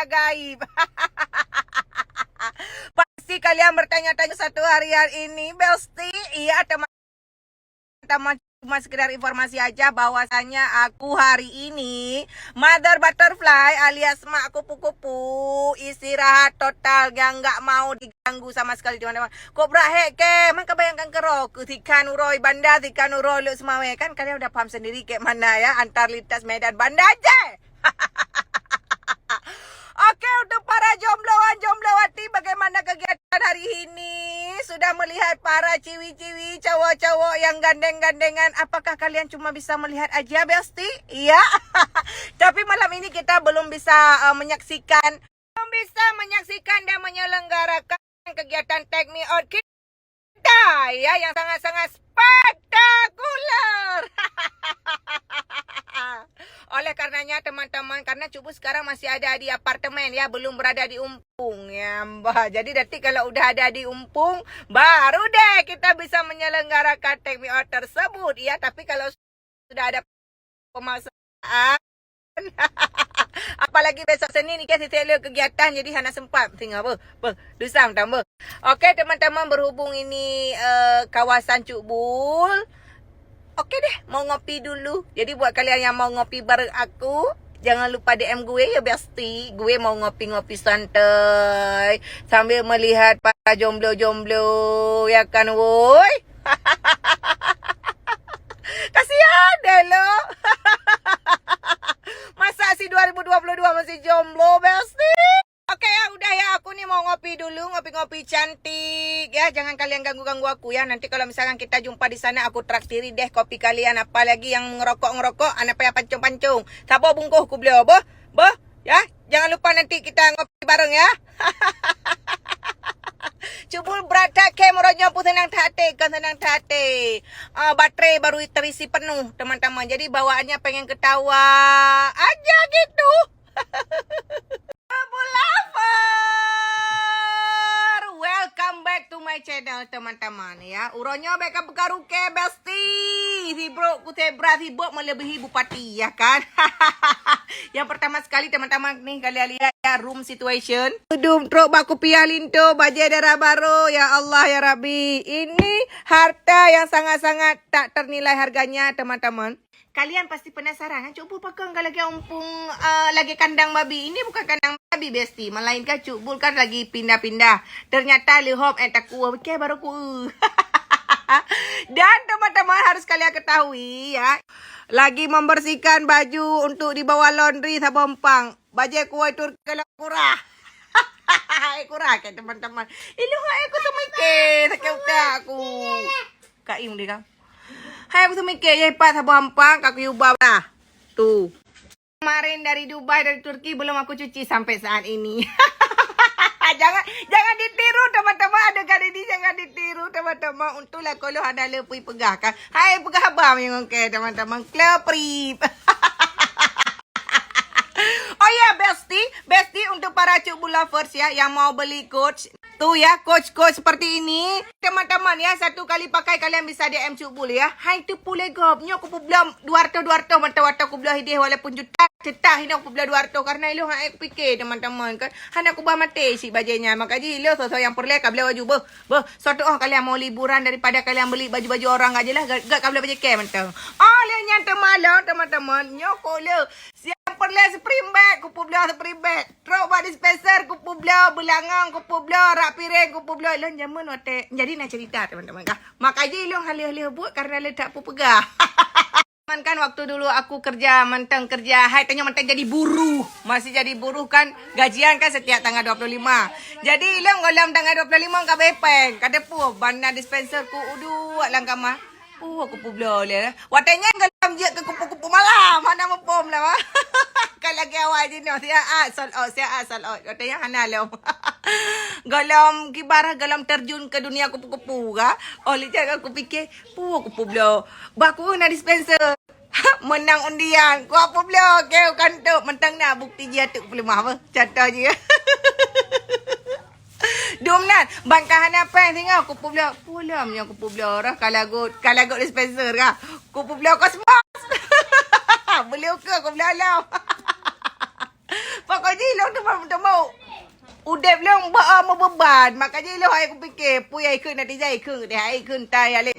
dunia gaib. Pasti kalian bertanya-tanya satu hari ini, Besti. Iya, teman-teman, cuma sekedar informasi aja bahwasanya aku hari ini mother butterfly alias mak kupu-kupu istirahat total yang nggak mau diganggu sama sekali teman-teman. Kok berahek ke? Man kebayangkan kero ketika nuroi banda, ketika nuroi lu semawe kan kalian udah paham sendiri kayak mana ya antar lintas Medan Banda aja. Oke, untuk para jombloan-jomblowati, bagaimana kegiatan hari ini? Sudah melihat para ciwi-ciwi, cowok-cowok yang gandeng-gandengan. Apakah kalian cuma bisa melihat aja, Besti? Iya. Tapi malam ini kita belum bisa menyaksikan dan menyelenggarakan kegiatan Take Me Out kita, ya, yang sangat-sangat spektakuler. Oleh karenanya teman-teman, karena Cubu sekarang masih ada di apartemen ya, belum berada di Umpung ya Mbak. Jadi nanti kalau udah ada di Umpung, baru deh kita bisa menyelenggarakan Take Me Out tersebut ya. Tapi kalau sudah ada pemasangan, apalagi besok Senin ni kan saya kegiatan, jadi hana sempat tinggal dusam tambah. Oke teman-teman, berhubung ini kawasan Cukbul, oke deh, mau ngopi dulu. Jadi buat kalian yang mau ngopi bareng aku, jangan lupa DM gue ya Besti. Gue mau ngopi-ngopi santai sambil melihat para jomblo-jomblo, ya kan woi. Kasihan deh lo. Masa sih 2022 masih jomblo, Besti? Oke ya, udah ya, aku nih mau ngopi dulu, ngopi-ngopi cantik ya. Jangan kalian ganggu-ganggu aku ya. Nanti kalau misalkan kita jumpa di sana, aku traktiri deh kopi kalian. Apalagi yang ngerokok, anak payah pancung-pancung. Sabo bungkuh ku beliau, boh ya. Jangan lupa nanti kita ngopi bareng ya. Cubul berada ke meronyo pun senang hati, kan senang hati. Baterai baru terisi penuh, teman-teman. Jadi bawaannya pengen ketawa aja gitu. Lover, welcome back to my channel teman-teman ya. Uronyo beka bukaruke Besti. Hibro kutebra hibok melebihi bupati ya kan. Yang pertama sekali teman-teman nih kalian lihat ya, room situation. Dum trok baku pialinto baje darah baru ya Allah ya Rabbi. Ini harta yang sangat-sangat tak ternilai harganya teman-teman. Kalian pasti penasaran kan, Cukbul pakai lagi Umpung lagi kandang babi. Ini bukan kandang babi Besti, melainkan Cukbul kan lagi pindah-pindah. Ternyata lihop takua oke baru ku. Dan teman-teman harus kalian ketahui ya, lagi membersihkan baju untuk dibawa laundry sabompang. Baju kuai tur kalau kurah. Kurah ke teman-teman. Iluh aku semikir sakit aku. Kaim dia kan. Hai aku semikir ya pas sabompang aku ubah lah. Tuh. Kemarin dari Dubai, dari Turki belum aku cuci sampai saat ini. jangan ditiru teman-teman, adegan ini jangan ditiru teman-teman. Untunglah kalau ada lepui pegah kan. Hai pegah abang yang oke teman-teman. Kleprip. Oh ya Besti untuk para Cukbul lovers ya yang mau beli coach. Tuh ya, coach seperti ini. Teman-teman ya, satu kali pakai kalian bisa DM Cukbul ya. Hai tu pule gobnya aku belum 200 mata-mata aku belah hidih walaupun juta. Tetah ini aku belah 200 karena ilu aku fikir teman-teman kan. Hanya aku bah mati si bajanya. Makanya ilu so yang perlu ka beli baju suatu kalian mau liburan daripada kalian beli baju-baju orang aja lah. Gak ka beli baju ke mentang. Oh, lihat malam teman-teman. Nyoko le. Siang perlu spring bag, kupu belah spring bag. Trok body dispenser, kupu belah belangang, kupu belah rak piring, kupu belah. Ilu nyaman otek. Jadi nak cerita teman-teman kah. Makanya ilu halih-halih buat karena ilu tak pu pegah. Kan waktu dulu aku kerja, mentang kerja, hai tanya mentang jadi buruh. Masih jadi buruh kan, gajian kan setiap tanggal 25. Jadi ilang golam tanggal 25 ka bepeng. Kada pu banda dispenser ku udu langkah mah. Aku pu boleh. Watanya golam je ke kupu-kupu malam. Mana mempom lah. Kan lagi awal je no. Sia asal out. Watanya hana lom. Galam kibarah galam terjun ke dunia kupu-kupu ka. Oleh jangan aku fikir, aku pu blo. Baku na dispenser. Menang undian. Ku apa beliau? Kau kantuk. Mentang nak bukti dia tu boleh maaf apa. Contoh je. Dumnan. Bangkahan apa yang tinggal? Kupu beliau. Pulamnya kupu beliau. Kalagut dispenser kah? Kupu beliau kosmos. Beliau ke? Aku beliau alam. Pokoknya Ilo tu mau udep Long mau beban. Makanya Ilo aku fikir puyai ke nanti jai ke deh ai ke tai alik